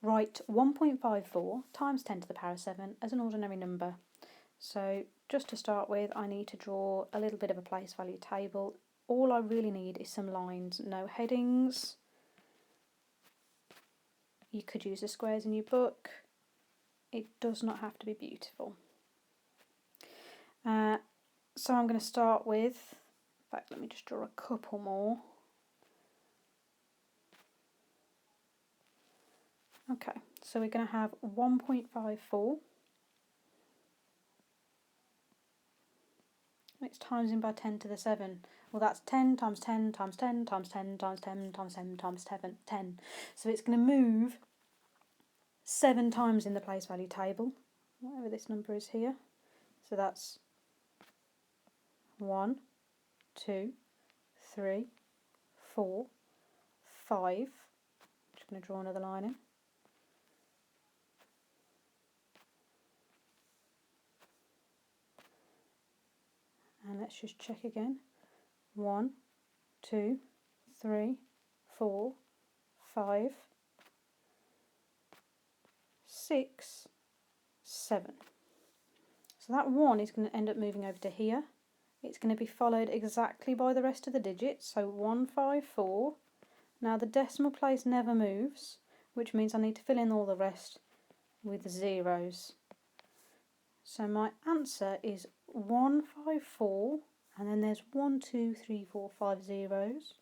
write 1.54 times 10 to the power 7 as an ordinary number. So just to start with, I need to draw a little bit of a place value table. All I really need is some lines, no headings. You could use the squares in your book. It does not have to be beautiful. So I'm going to start with, in fact, let me just draw a couple more. Okay, so we're going to have 1.54. It's timesing by 10 to the 7. Well, that's 10 times 10 times 10 times 10 times 10 times 10 times 10. So it's going to move 7 times in the place value table, whatever this number is here. So that's 1, 2, 3, 4, 5. I'm just going to draw another line in. And let's just check again. 1, 2, 3, 4, 5, 6, 7. So that 1 is going to end up moving over to here. It's going to be followed exactly by the rest of the digits, so 154. Now the decimal place never moves, which means I need to fill in all the rest with zeros. So my answer is 154, and then there's 1, 2, 3, 4, 5 zeros.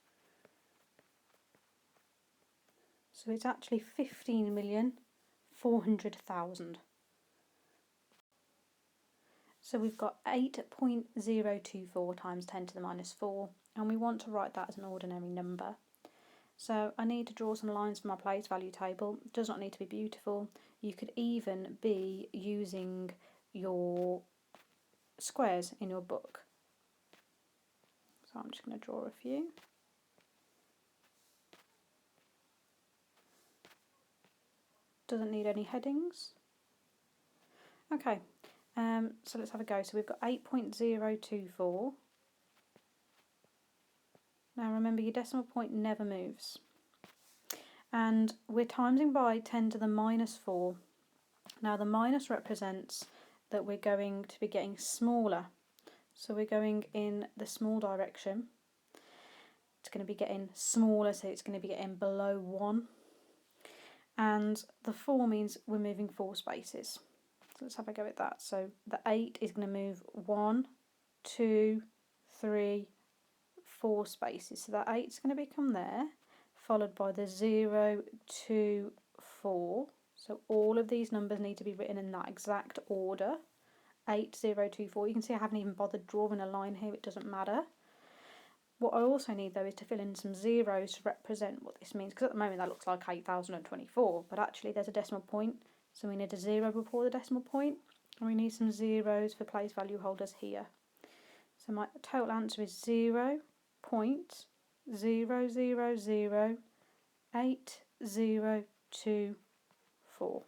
So it's actually 15,400,000. So we've got 8.024 times 10 to the minus 4, and we want to write that as an ordinary number. So I need to draw some lines for my place value table. It does not need to be beautiful. You could even be using your squares in your book. So I'm just going to draw a few. Doesn't need any headings. Okay, so let's have a go. So we've got 8.024. Now remember, your decimal point never moves. And we're timesing by 10 to the minus 4. Now the minus represents that we're going to be getting smaller. So we're going in the small direction. It's going to be getting smaller, so it's going to be getting below 1. And the 4 means we're moving 4 spaces. So let's have a go at that. So the 8 is going to move 1, 2, 3, 4 spaces. So that 8 is going to become there, followed by the 0, 2, 4. So all of these numbers need to be written in that exact order. 8, 0, 2, 4. You can see I haven't even bothered drawing a line here, it doesn't matter. What I also need though is to fill in some zeros to represent what this means, because at the moment that looks like 8,024, but actually there's a decimal point, so we need a 0 before the decimal point, and we need some zeros for place value holders here. So my total answer is 0.0008,024.